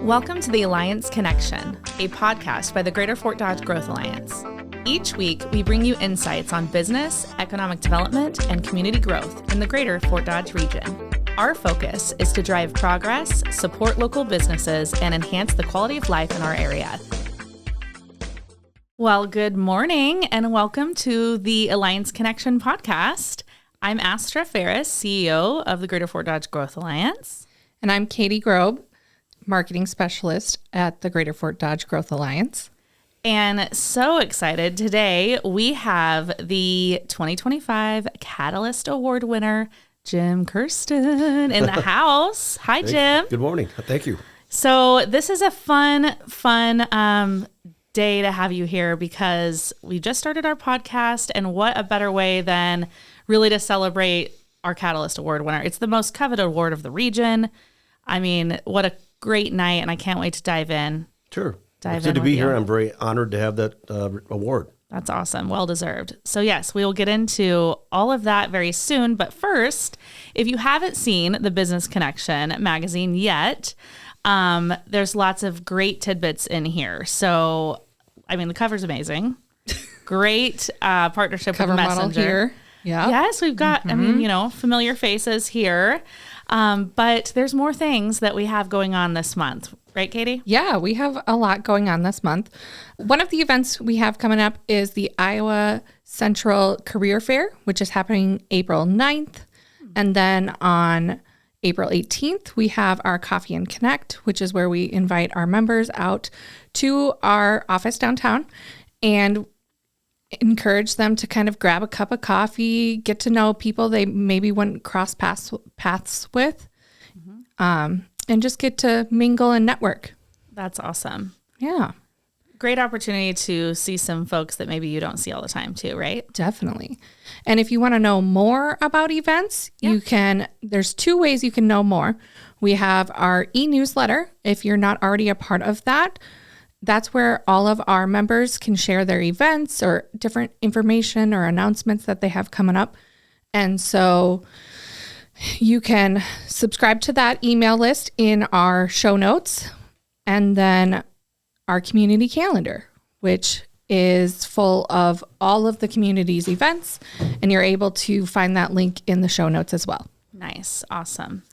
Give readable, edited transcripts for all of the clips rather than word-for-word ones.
Welcome to the Alliance Connection, a podcast by the Greater Fort Dodge Growth Alliance. Each week, we bring you insights on business, economic development, and community growth in the Greater Fort Dodge region. Our focus is to drive progress, support local businesses, and enhance the quality of life in our area. Well, good morning, and welcome to the Alliance Connection podcast. I'm Astra Ferris, CEO of the Greater Fort Dodge Growth Alliance. And I'm Katy Grobe, Marketing Specialist at the Greater Fort Dodge Growth Alliance. And so excited. Today, we have the 2025 Catalyst Award winner, Jim Kersten, in the house. Hi, Jim. Good morning. Thank you. So this is a fun day to have you here because we just started our podcast, and what a better way than really to celebrate our Catalyst Award winner. It's the most coveted award of the region. I mean, what a great night, and I can't wait to dive in. Sure. Dive it's good to be here. I'm very honored to have that award. That's awesome. Well deserved. So yes, we will get into all of that very soon. But first, if you haven't seen the Business Connection magazine yet, there's lots of great tidbits in here. So, I mean, the cover's amazing. Great partnership Cover with model Messenger. here. Yeah. Yes, we've got, I mean, familiar faces here. But there's more things that we have going on this month. Right, Katy? Yeah, we have a lot going on this month. One of the events we have coming up is the Iowa Central Career Fair, which is happening April 9th. And then on April 18th, we have our Coffee and Connect, which is where we invite our members out to our office downtown and encourage them to kind of grab a cup of coffee, get to know people they maybe wouldn't cross paths with, and just get to mingle and network. That's awesome. Yeah. Great opportunity to see some folks that maybe you don't see all the time too, right? Definitely. And if you want to know more about events, there's two ways you can know more. We have our e-newsletter. If you're not already a part of that, that's where all of our members can share their events or different information or announcements that they have coming up. And so you can subscribe to that email list in our show notes, and then our community calendar, which is full of all of the community's events, and you're able to find that link in the show notes as well. Nice. Awesome.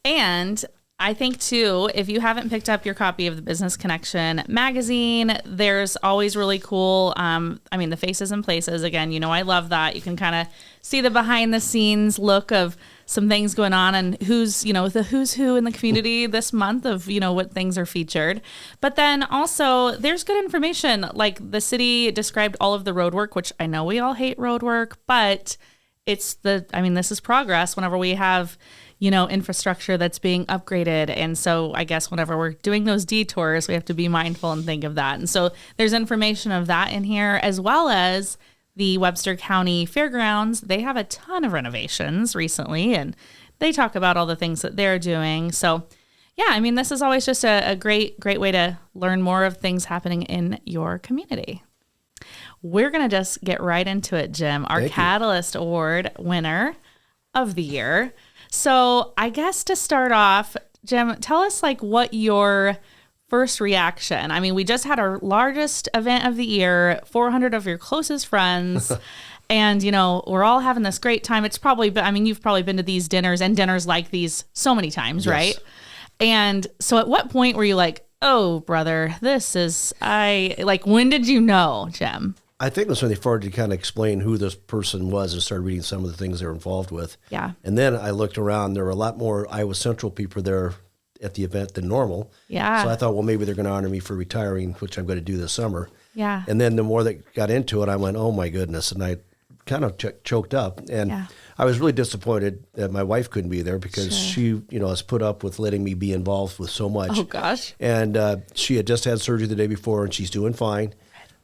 And I think, too, if you haven't picked up your copy of the Business Connection magazine, there's always really cool, the faces and places. Again, I love that. You can kind of see the behind-the-scenes look of some things going on and who's who in the community this month of, what things are featured. But then also there's good information, like the city described all of the road work, which I know we all hate road work, but this is progress whenever we have infrastructure that's being upgraded. And so I guess whenever we're doing those detours, we have to be mindful and think of that. And so there's information of that in here, as well as the Webster County Fairgrounds. They have a ton of renovations recently, and they talk about all the things that they're doing. So yeah, this is always just a great way to learn more of things happening in your community. We're going to just get right into it, Jim, our Catalyst Award winner of the year. So I guess to start off, Jim, tell us what your first reaction. We just had our largest event of the year, 400 of your closest friends, and, we're all having this great time. It's probably, you've probably been to these dinners and dinners like these so many times, yes. Right? And so at what point were you like, oh, brother, when did you know, Jim? I think that's when they started to kind of explain who this person was and started reading some of the things they're involved with. Yeah. And then I looked around. There were a lot more Iowa Central people there at the event than normal. Yeah. So I thought, well, maybe they're going to honor me for retiring, which I'm going to do this summer. Yeah. And then the more that got into it, I went, oh, my goodness. And I kind of choked up. And I was really disappointed that my wife couldn't be there because she, has put up with letting me be involved with so much. Oh, gosh. And she had just had surgery the day before, and she's doing fine.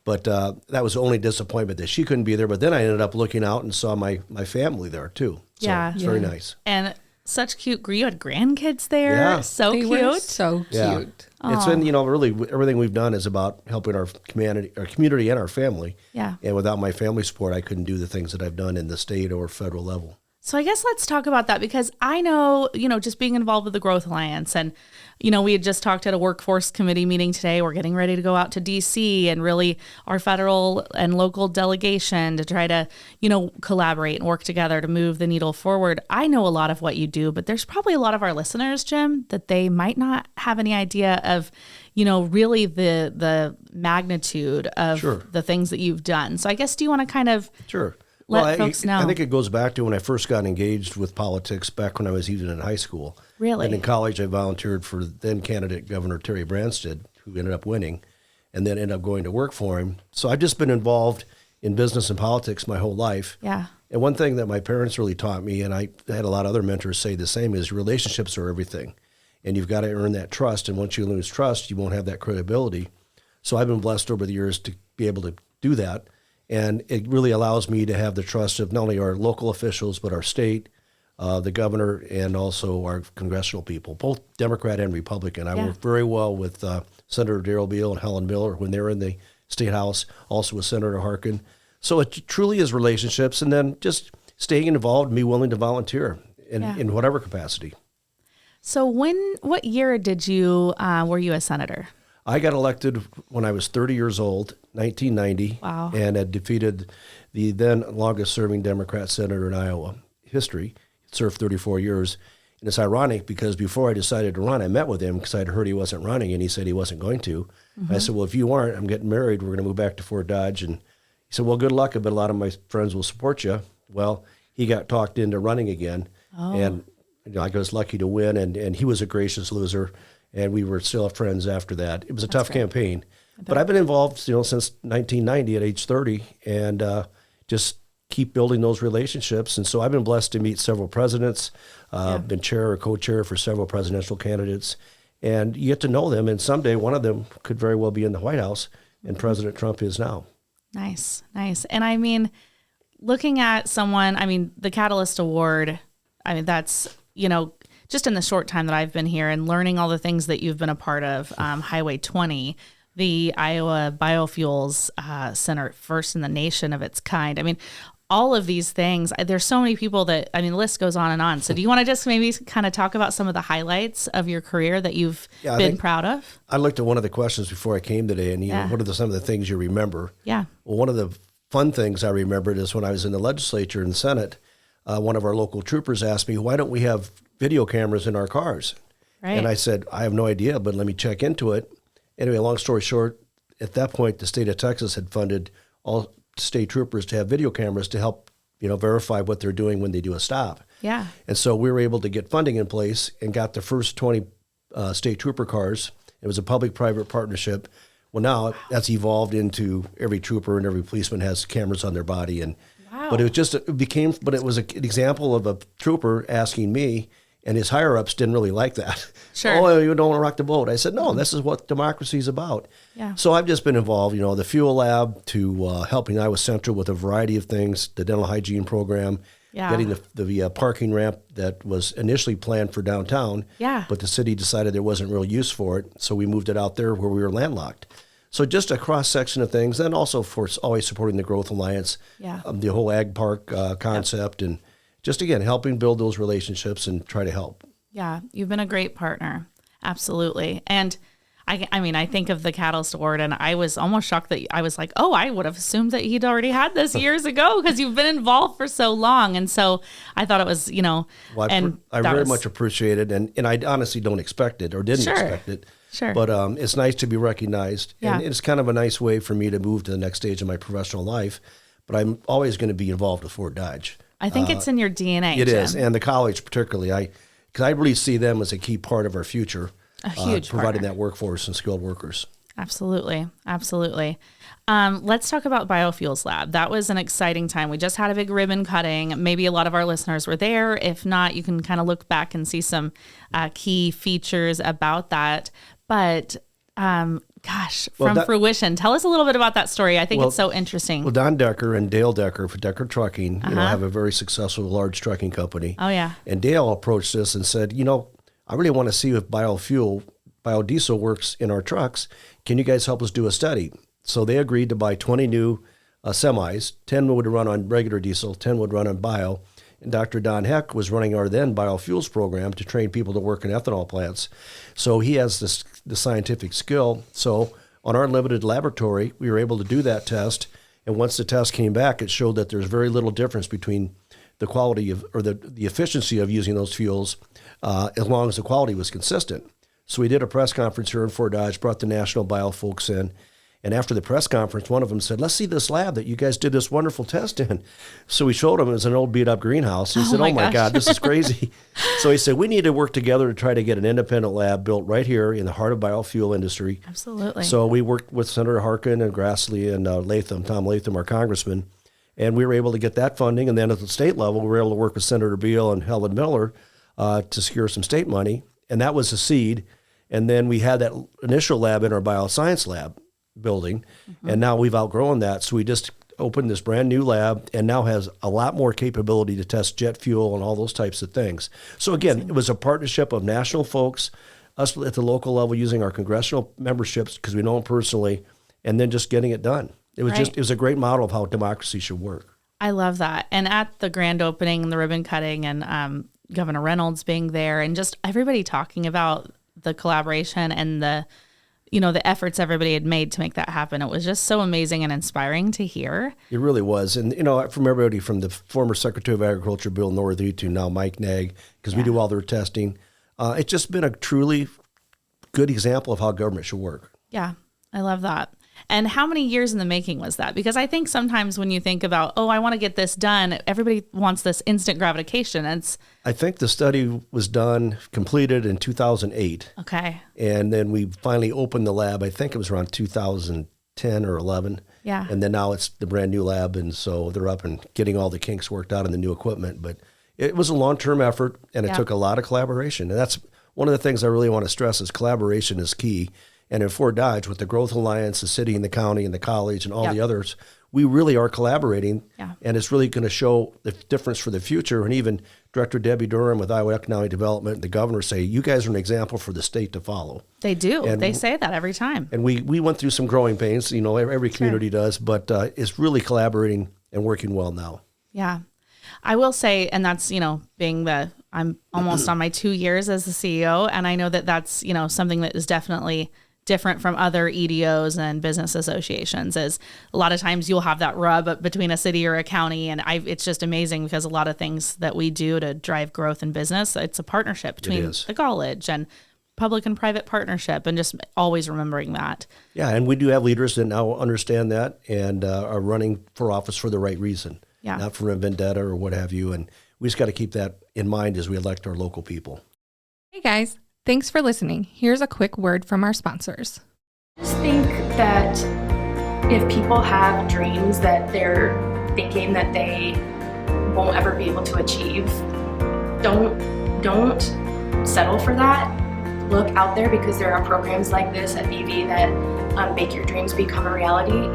But that was the only disappointment, that she couldn't be there. But then I ended up looking out and saw my family there, too. So it's very nice. And such cute. You had grandkids there. Yeah. So they cute. Were so cute. Yeah. It's been, really everything we've done is about helping our community and our family. Yeah. And without my family support, I couldn't do the things that I've done in the state or federal level. So I guess let's talk about that, because I know, just being involved with the Growth Alliance, and, we had just talked at a workforce committee meeting today. We're getting ready to go out to DC and really our federal and local delegation to try to, collaborate and work together to move the needle forward. I know a lot of what you do, but there's probably a lot of our listeners, Jim, that they might not have any idea of, really the magnitude of the things that you've done. So I guess, do you want to kind of let folks know? I think it goes back to when I first got engaged with politics back when I was even in high school. Really? And in college, I volunteered for then candidate Governor Terry Branstad, who ended up winning, and then ended up going to work for him. So I've just been involved in business and politics my whole life. Yeah. And one thing that my parents really taught me, and I had a lot of other mentors say the same, is relationships are everything. And you've got to earn that trust. And once you lose trust, you won't have that credibility. So I've been blessed over the years to be able to do that. And it really allows me to have the trust of not only our local officials, but our state, the governor, and also our congressional people, both Democrat and Republican. I work very well with Senator Darrell Beal and Helen Miller when they were in the State House, also with Senator Harkin. So it truly is relationships, and then just staying involved and be willing to volunteer in whatever capacity. So what year did were you a senator? I got elected when I was 30 years old, 1990, and had defeated the then longest-serving Democrat senator in Iowa history. He served 34 years. And it's ironic because before I decided to run, I met with him because I'd heard he wasn't running, and he said he wasn't going to. Mm-hmm. I said, well, if you aren't, I'm getting married. We're going to move back to Fort Dodge. And he said, well, good luck. I bet a lot of my friends will support you. Well, he got talked into running again. And I was lucky to win, and he was a gracious loser. And we were still friends after that. It was a tough campaign. But I've been involved, since 1990 at age 30, and just keep building those relationships. And so I've been blessed to meet several presidents, been chair or co-chair for several presidential candidates. And you get to know them, and someday one of them could very well be in the White House, and President Trump is now. Nice, nice. And I mean, looking at someone, the Catalyst Award, that's, just in the short time that I've been here and learning all the things that you've been a part of, Highway 20, the Iowa BioFuels Center, first in the nation of its kind. All of these things, there's so many people that, the list goes on and on. So do you want to just maybe kind of talk about some of the highlights of your career that you've been proud of? I looked at one of the questions before I came today, and what are some of the things you remember? Yeah. Well, one of the fun things I remembered is when I was in the legislature in the Senate, one of our local troopers asked me, why don't we have video cameras in our cars? Right. And I said, I have no idea, but let me check into it. Anyway, long story short, at that point, the state of Texas had funded all state troopers to have video cameras to help, verify what they're doing when they do a stop. Yeah. And so we were able to get funding in place and got the first 20 state trooper cars. It was a public-private partnership. Well, now that's evolved into every trooper and every policeman has cameras on their body. And but it was an example of a trooper asking me, and his higher-ups didn't really like that. Sure. Oh, you don't want to rock the boat. I said, no, this is what democracy is about. Yeah. So I've just been involved, the fuel lab to helping Iowa Central with a variety of things, the dental hygiene program, getting the parking ramp that was initially planned for downtown, but the city decided there wasn't real use for it, so we moved it out there where we were landlocked. So just a cross-section of things, and also for always supporting the Growth Alliance, the whole ag park concept, and just, again, helping build those relationships and try to help. Yeah, you've been a great partner. Absolutely. And I think of the Catalyst Award, and I was almost shocked that I was like, oh, I would have assumed that he'd already had this years ago because you've been involved for so long. And so I thought it was, Well, I very much appreciate it. And I honestly don't expect it or didn't expect it. Sure. But it's nice to be recognized. And it's kind of a nice way for me to move to the next stage of my professional life. But I'm always going to be involved with Fort Dodge. I think it's in your DNA, It Jim. is, and the college particularly. Because I really see them as a key part of our future. A huge providing partner. that workforce and skilled workers. Absolutely. Absolutely. Let's talk about BioFuels Lab. That was an exciting time. We just had a big ribbon cutting. Maybe a lot of our listeners were there. If not, you can kind of look back and see some key features about that. But fruition. Tell us a little bit about that story. I think it's so interesting. Well, Don Decker and Dale Decker for Decker Trucking, have a very successful large trucking company. Oh, yeah. And Dale approached us and said, I really want to see if biodiesel works in our trucks. Can you guys help us do a study? So they agreed to buy 20 new semis. 10 would run on regular diesel, 10 would run on bio. And Dr. Don Heck was running our then BioFuels program to train people to work in ethanol plants. So he has the scientific skill. So on our limited laboratory, we were able to do that test. And once the test came back, it showed that there's very little difference between the quality of, or the efficiency of using those fuels, as long as the quality was consistent. So we did a press conference here in Fort Dodge, brought the national bio folks in. And after the press conference, one of them said, let's see this lab that you guys did this wonderful test in. So we showed him. It was an old beat-up greenhouse. He said, oh my God, this is crazy. So he said, we need to work together to try to get an independent lab built right here in the heart of biofuel industry. Absolutely. So we worked with Senator Harkin and Grassley and Tom Latham, our congressman, and we were able to get that funding. And then at the state level, we were able to work with Senator Beal and Helen Miller to secure some state money. And that was a seed. And then we had that initial lab in our bioscience lab building, and now we've outgrown that. So we just opened this brand new lab and now has a lot more capability to test jet fuel and all those types of things. So again, it was a partnership of national folks, us at the local level using our congressional memberships because we know them personally, and then just getting it done. It was it was a great model of how democracy should work. I love that. And at the grand opening and the ribbon cutting and Governor Reynolds being there and just everybody talking about the collaboration and the efforts everybody had made to make that happen. It was just so amazing and inspiring to hear. It really was. And, from everybody from the former Secretary of Agriculture, Bill Northey, to now Mike Nag, because we do all their testing. It's just been a truly good example of how government should work. Yeah, I love that. And how many years in the making was that? Because I think sometimes when you think about, I want to get this done, everybody wants this instant gratification. I think the study was completed in 2008. Okay. And then we finally opened the lab. I think it was around 2010 or 11. Yeah. And then now it's the brand new lab. And so they're up and getting all the kinks worked out in the new equipment. But it was a long-term effort, and it took a lot of collaboration. And that's one of the things I really want to stress is collaboration is key. And in Fort Dodge, with the Growth Alliance, the city and the county and the college and all the others, we really are collaborating. Yeah. And it's really going to show the difference for the future. And even Director Debbie Durham with Iowa Economic Development and the governor say, you guys are an example for the state to follow. They do. And they say that every time. And we went through some growing pains, every community does, but it's really collaborating and working well now. Yeah. I will say, and that's, I'm almost on my 2 years as the CEO, and I know that that's, something that is definitely different from other EDOs and business associations. Is a lot of times you'll have that rub between a city or a county, and it's just amazing because a lot of things that we do to drive growth in business, it's a partnership between the college and public and private partnership, and just always remembering that. Yeah, and we do have leaders that now understand that and are running for office for the right reason, not for a vendetta or what have you, and we just got to keep that in mind as we elect our local people. Hey guys. Thanks for listening. Here's a quick word from our sponsors. I just think that if people have dreams that they're thinking that they won't ever be able to achieve, don't settle for that. Look out there, because there are programs like this at BV that make your dreams become a reality.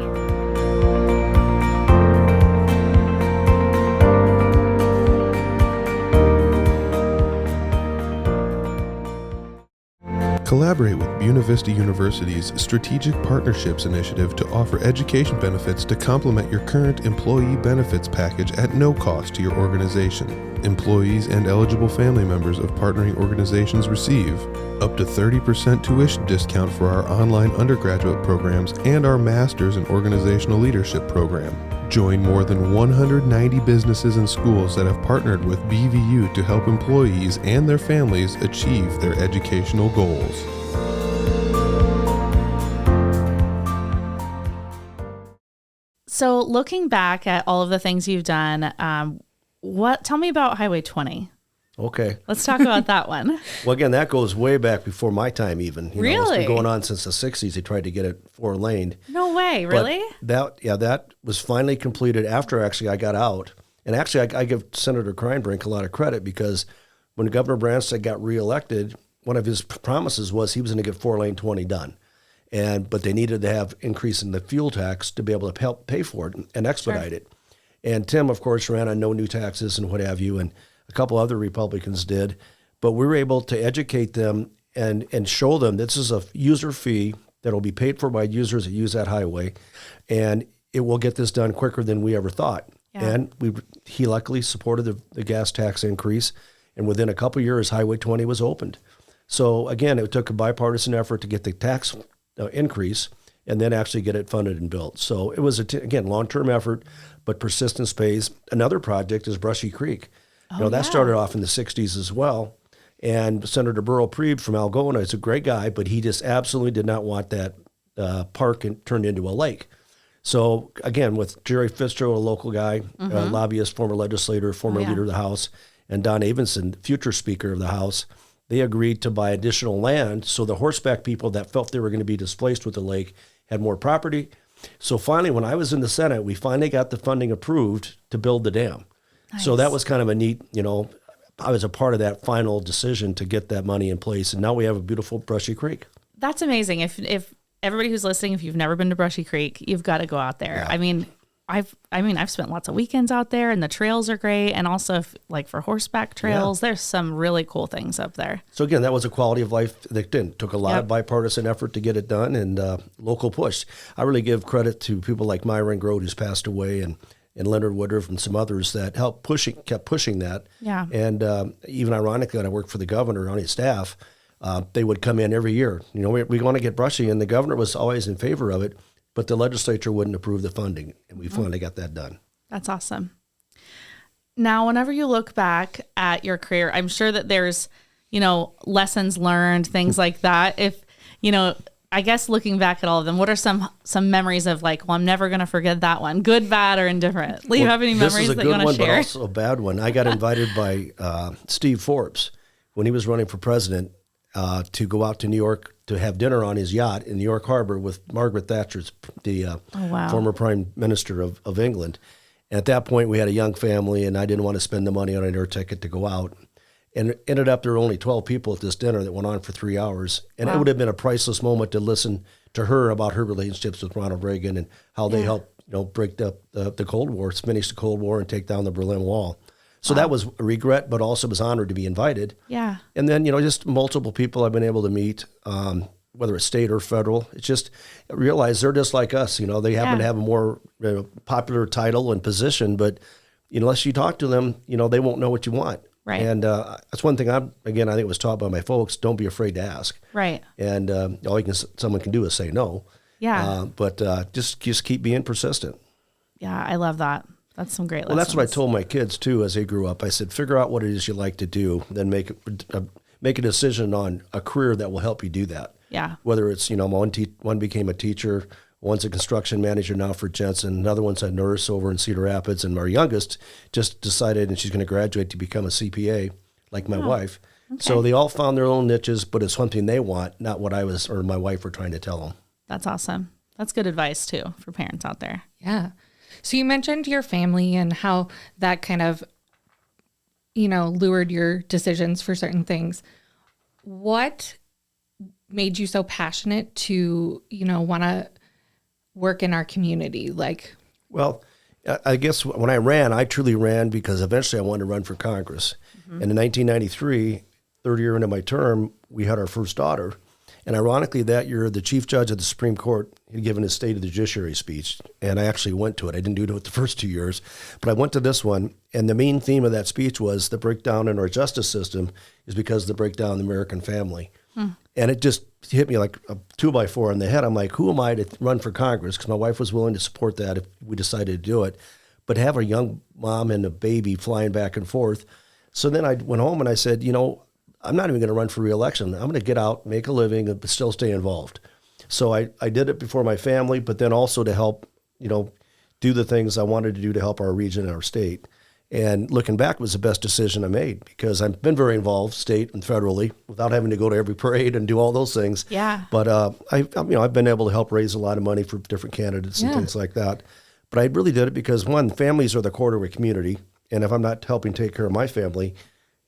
Collaborate with Buena Vista University's Strategic Partnerships Initiative to offer education benefits to complement your current employee benefits package at no cost to your organization. Employees and eligible family members of partnering organizations receive up to 30% tuition discount for our online undergraduate programs and our Master's in Organizational Leadership program. Join more than 190 businesses and schools that have partnered with BVU to help employees and their families achieve their educational goals. So looking back at all of the things you've done, tell me about Highway 20. Okay. Let's talk about that one. Well, again, that goes way back before my time even. Really? It's been going on since the 60s. They tried to get it 4-laned. No way, really? But that was finally completed after I got out. And actually, I give Senator Kreinbrink a lot of credit, because when Governor Branstad got reelected, one of his promises was he was going to get 4-lane 20 done. But they needed to have increase in the fuel tax to be able to help pay for it and expedite it. And Tim, of course, ran on no new taxes and what have you, and a couple other Republicans did. But we were able to educate them and show them this is a user fee that will be paid for by users that use that highway, and it will get this done quicker than we ever thought. Yeah. And he luckily supported the gas tax increase. And within a couple of years, Highway 20 was opened. So again, it took a bipartisan effort to get the tax increase and then actually get it funded and built. So it was, again, long-term effort, but persistence pays. Another project is Brushy Creek. That started off in the 60s as well. And Senator Burl Preeb from Algona is a great guy, but he just absolutely did not want that park turned into a lake. So again, with Jerry Fitzgerald, a local guy, lobbyist, former legislator, former leader of the House, and Don Avenson, future Speaker of the House, they agreed to buy additional land so the horseback people that felt they were going to be displaced with the lake had more property. So finally, when I was in the Senate, we finally got the funding approved to build the dam. Nice. So that was kind of a neat, I was a part of that final decision to get that money in place. And now we have a beautiful Brushy Creek. That's amazing. If everybody who's listening, if you've never been to Brushy Creek, you've got to go out there. Yeah. I've spent lots of weekends out there, and the trails are great. And also, for horseback trails, there's some really cool things up there. So again, that was a quality of life that took a lot of bipartisan effort to get it done, and local push. I really give credit to people like Myron Grote, who's passed away, and Leonard Woodruff and some others that kept pushing that. Yeah. And even ironically, when I worked for the governor on his staff, they would come in every year. We want to get Brushy, and the governor was always in favor of it. But the legislature wouldn't approve the funding, and we finally got that done. That's awesome. Now, whenever you look back at your career, I'm sure that there's, lessons learned, things like that. If, I guess looking back at all of them, what are some memories of I'm never going to forget that one, good, bad, or indifferent? Do you have any memories that you want to share? This is a good one, but also a bad one. I got invited by Steve Forbes when he was running for president to go out to New York to have dinner on his yacht in New York Harbor with Margaret Thatcher, the former Prime Minister of England. And at that point, we had a young family, and I didn't want to spend the money on an air ticket to go out. And it ended up there were only 12 people at this dinner that went on for 3 hours. And it would have been a priceless moment to listen to her about her relationships with Ronald Reagan and how they helped break up the Cold War, finish the Cold War, and take down the Berlin Wall. So that was a regret, but also was honored to be invited. Yeah. And then, just multiple people I've been able to meet, whether it's state or federal. It's just realize they're just like us. They happen to have a more popular title and position, but unless you talk to them, they won't know what you want. Right. And that's one thing I think was taught by my folks. Don't be afraid to ask. Right. And all someone can do is say no. Yeah. But just keep being persistent. Yeah, I love that. That's some great lessons. Well, that's what I told my kids, too, as they grew up. I said, figure out what it is you like to do, then make a decision on a career that will help you do that. Yeah. Whether it's, one became a teacher, one's a construction manager now for Jensen, another one's a nurse over in Cedar Rapids, and our youngest just decided, and she's going to graduate to become a CPA, like my wife. Okay. So they all found their own niches, but it's something they want, not what I was or my wife were trying to tell them. That's awesome. That's good advice, too, for parents out there. Yeah. So you mentioned your family and how that kind of, lured your decisions for certain things. What made you so passionate to, want to work in our community? Well, I guess when I ran, I truly ran because eventually I wanted to run for Congress. Mm-hmm. And in 1993, third year into my term, we had our first daughter. And ironically, that year, the chief judge of the Supreme Court had given his State of the Judiciary speech, and I actually went to it. I didn't do it the first 2 years, but I went to this one, and the main theme of that speech was the breakdown in our justice system is because of the breakdown in the American family. And it just hit me like a 2x4 on the head. I'm like, who am I to run for Congress? Because my wife was willing to support that if we decided to do it, but have a young mom and a baby flying back and forth. So then I went home and I said, I'm not even going to run for re-election. I'm going to get out, make a living, but still stay involved. So I did it before my family, but then also to help, do the things I wanted to do to help our region and our state. And looking back, it was the best decision I made because I've been very involved state and federally without having to go to every parade and do all those things. Yeah. But I've been able to help raise a lot of money for different candidates and things like that. But I really did it because, one, families are the core of a community. And if I'm not helping take care of my family,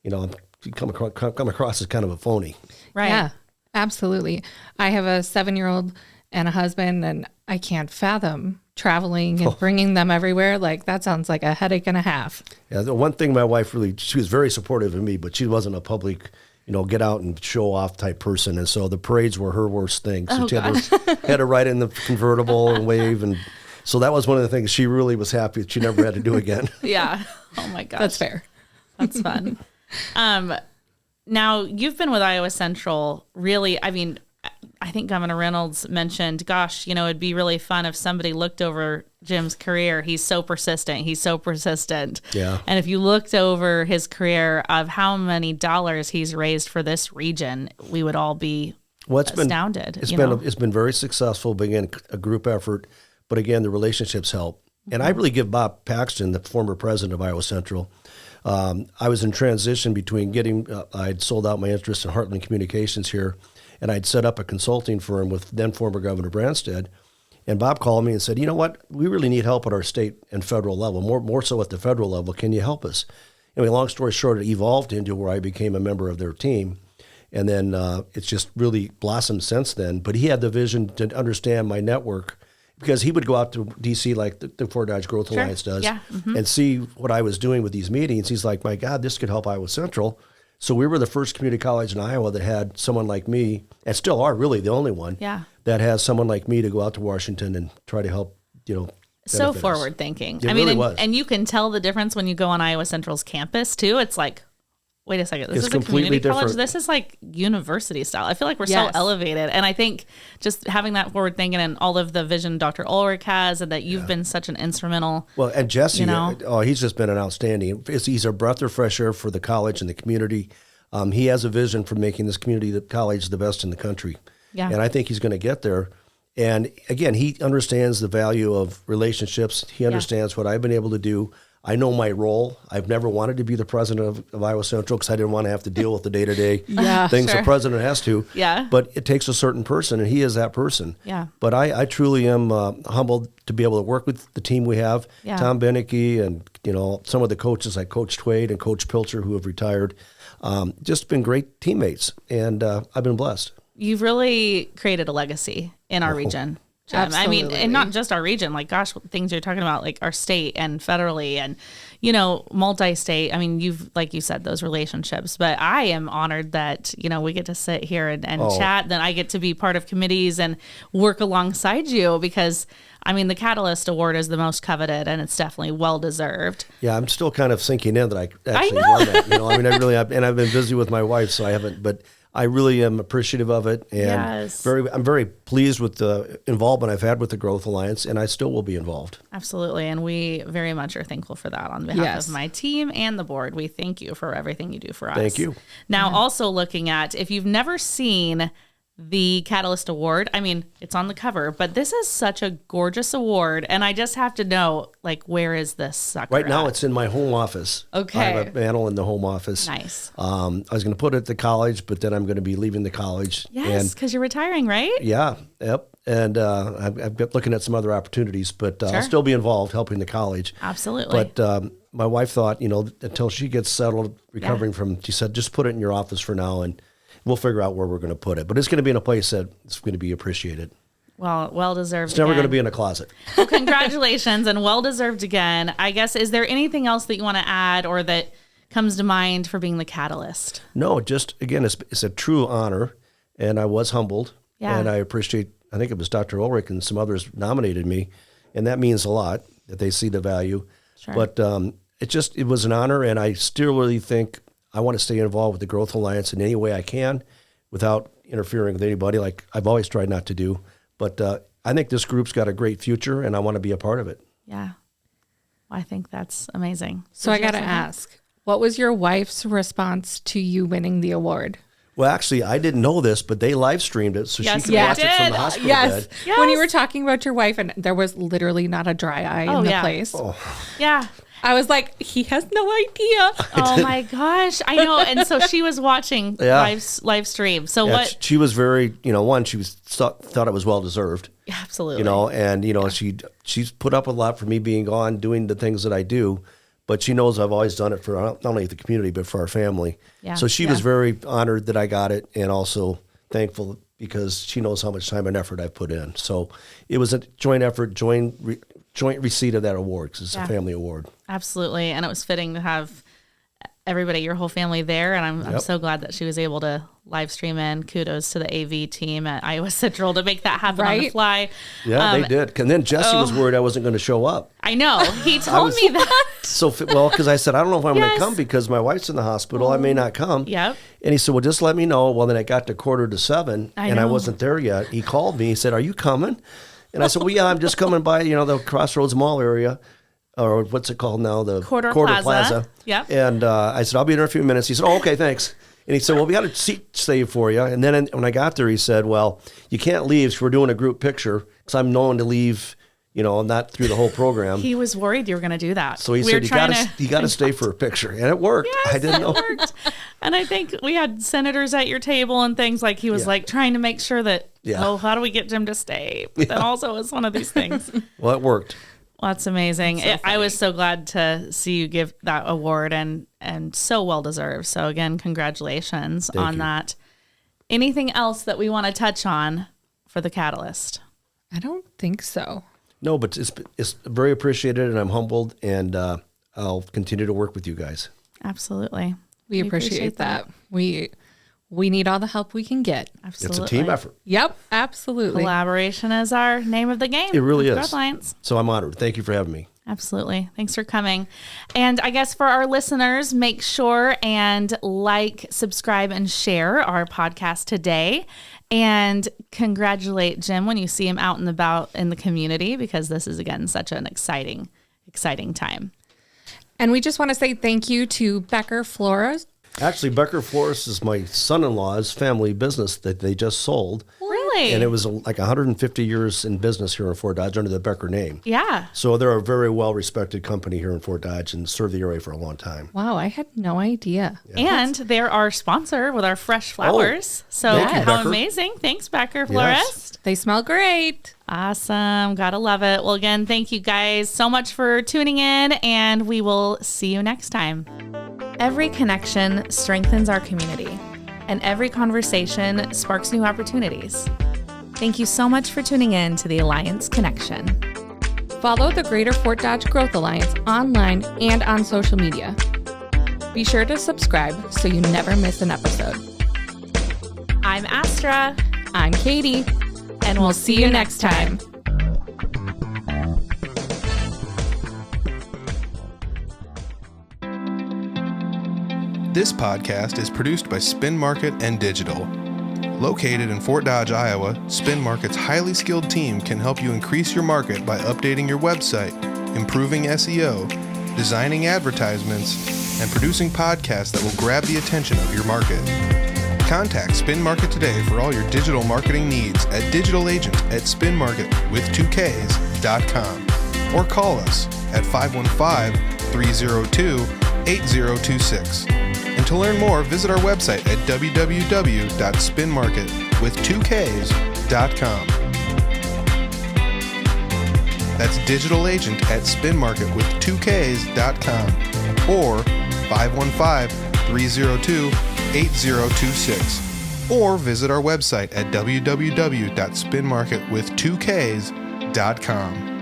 I'm come across as kind of a phony. Right. Yeah, absolutely. I have a 7-year-old and a husband, and I can't fathom traveling and bringing them everywhere. That sounds like a headache and a half. Yeah, the one thing my wife she was very supportive of me, but she wasn't a public, get out and show off type person. And so the parades were her worst thing. So she had to ride in the convertible and wave. And So that was one of the things she really was happy that she never had to do again. Yeah. Oh my gosh. That's fair. That's fun. Now you've been with Iowa Central really, I mean, I think Governor Reynolds mentioned, gosh, it'd be really fun if somebody looked over Jim's career. He's so persistent. Yeah. And if you looked over his career of how many dollars he's raised for this region, we would all be astounded. It's been very successful, but again, a group effort. But again, the relationships help. And I really give Bob Paxton, the former president of Iowa Central, I was in transition between I'd sold out my interest in Heartland Communications here, and I'd set up a consulting firm with then former Governor Branstad. And Bob called me and said, you know what, we really need help at our state and federal level, more so at the federal level. Can you help us? Anyway, long story short, it evolved into where I became a member of their team. And then it's just really blossomed since then. But he had the vision to understand my network, because he would go out to D.C. like the Fort Dodge Growth Alliance does, and see what I was doing with these meetings. He's like, my God, this could help Iowa Central. So we were the first community college in Iowa that had someone like me, and still are really the only one, that has someone like me to go out to Washington and try to help, so forward thinking. It really was. And you can tell the difference when you go on Iowa Central's campus too. It's like, wait a second, this is a community college. This is like university style. I feel like we're so elevated. And I think just having that forward thinking and all of the vision Dr. Ulrich has, and that you've been such an instrumental. Well, and Jesse, he's just been an outstanding. He's a breath of fresh air for the college and the community. He has a vision for making this community, the college, the best in the country. Yeah. And I think he's going to get there. And again, he understands the value of relationships. He understands what I've been able to do. I know my role. I've never wanted to be the president of Iowa Central because I didn't want to have to deal with the day-to-day things the president has to. Yeah. But it takes a certain person, and he is that person. Yeah. But I truly am humbled to be able to work with the team we have. Yeah. Tom Benecke and some of the coaches like Coach Twade and Coach Pilcher who have retired. Just been great teammates, and I've been blessed. You've really created a legacy in our region. I mean, and not just our region, like, gosh, things you're talking about, like our state and federally and, multi-state. I mean, like you said, those relationships, but I am honored that, we get to sit here and chat. Then I get to be part of committees and work alongside you because, I mean, the Catalyst Award is the most coveted and it's definitely well-deserved. Yeah, I'm still kind of sinking in that I actually won it. I mean, I really have, and I've been busy with my wife, so I haven't, but I really am appreciative of it, and I'm very pleased with the involvement I've had with the Growth Alliance, and I still will be involved. Absolutely, and we very much are thankful for that on behalf of my team and the board. We thank you for everything you do for us. Thank you. Now, also looking at, if you've never seen the Catalyst Award, I mean, it's on the cover, but this is such a gorgeous award, and I just have to know, like, where is this sucker Right now, it's in my home office. Okay. I have a panel in the home office. Nice. I was going to put it at the college, but then I'm going to be leaving the college. Yes, because you're retiring, right? Yeah, yep. And I've been looking at some other opportunities, but I'll still be involved helping the college. Absolutely. But my wife thought, until she gets settled, recovering from, she said, just put it in your office for now, and we'll figure out where we're going to put it. But it's going to be in a place that it's going to be appreciated. Well deserved. It's never going to be in a closet. Well, congratulations and well deserved again. I guess, is there anything else that you want to add or that comes to mind for being the catalyst? No, just again, it's a true honor, and I was humbled. Yeah. And I appreciate. I think it was Dr. Ulrich and some others nominated me, and that means a lot that they see the value. Sure. But it was an honor, and I still really think I want to stay involved with the Growth Alliance in any way I can without interfering with anybody, like I've always tried not to do. But I think this group's got a great future, and I want to be a part of it. Yeah. Well, I think that's amazing. So I got to ask, what was your wife's response to you winning the award? Well, actually, I didn't know this, but they live streamed it, so she could watch it from the hospital bed. Yes. When you were talking about your wife, and there was literally not a dry eye in the place. Oh. Yeah. I was like, he has no idea. Oh my gosh, I know. And so she was watching live stream. So what? She was very, one, she was thought it was well deserved. Absolutely. And she's put up a lot for me being gone, doing the things that I do. But she knows I've always done it for not only the community, but for our family. Yeah. So she was very honored that I got it, and also thankful because she knows how much time and effort I've put in. So it was a joint effort, joint receipt of that award because it's a family award. Absolutely. And it was fitting to have everybody, your whole family there. And I'm so glad that she was able to live stream in. Kudos to the AV team at Iowa Central to make that happen on the fly. Yeah, they did. And then Jesse was worried I wasn't going to show up. I know. He told me that. Because I said, I don't know if I'm going to come because my wife's in the hospital. I may not come. Yep. And he said, well, just let me know. Well, then it got to 6:45 and I wasn't there yet. He called me. He said, are you coming? And I said, well, yeah, I'm just coming by, the Crossroads Mall area. Or what's it called now? The Quarter Plaza. Yep. And I said, I'll be there in a few minutes. He said, oh, okay, thanks. And he said, well, we got a seat saved for you. And then when I got there, he said, well, you can't leave because we're doing a group picture. Because I'm known to leave, not through the whole program. He was worried you were going to do that. So he said, you got to stay for a picture. And it worked. Yes, I didn't know. It worked. And I think we had senators at your table and things like he was like trying to make sure that, how do we get Jim to stay? But then also it's one of these things. Well, it worked. Well, that's amazing. I was so glad to see you give that award and so well deserved. So again, congratulations on that. Anything else that we want to touch on for the Catalyst? I don't think so. No, but it's very appreciated and I'm humbled and I'll continue to work with you guys. Absolutely. We appreciate that. We need all the help we can get. Absolutely. It's a team effort. Yep, absolutely. Collaboration is our name of the game. It really is. Alliance. So I'm honored. Thank you for having me. Absolutely. Thanks for coming. And I guess for our listeners, make sure and like, subscribe, and share our podcast today. And congratulate Jim when you see him out and about in the community, because this is, again, such an exciting time. And we just want to say thank you to Becker Flores. Actually, Becker Flores is my son-in-law's family business that they just sold. Really? And it was like 150 years in business here in Fort Dodge under the Becker name. Yeah. So they're a very well-respected company here in Fort Dodge and served the area for a long time. Wow, I had no idea. Yeah. And they're our sponsor with our fresh flowers. So thank you, how Becker. amazing. Thanks, Becker Florist. Yes. They smell great. Awesome. Gotta love it. Well, again, thank you guys so much for tuning in, and we will see you next time. Every connection strengthens our community, and every conversation sparks new opportunities. Thank you so much for tuning in to the Alliance Connection. Follow the Greater Fort Dodge Growth Alliance online and on social media. Be sure to subscribe so you never miss an episode. I'm Astra. I'm Katy. And we'll see you next time. This podcast is produced by Spin Market and Digital. Located in Fort Dodge, Iowa, Spin Market's highly skilled team can help you increase your market by updating your website, improving SEO, designing advertisements, and producing podcasts that will grab the attention of your market. Contact Spin Market today for all your digital marketing needs at digitalagent@spinmarket.com or call us at 515-302-8026. And to learn more, visit our website at www.spinmarket.com. That's digitalagent@spinmarket.com or 515-302-8026. Or visit our website at www.spinmarket.com.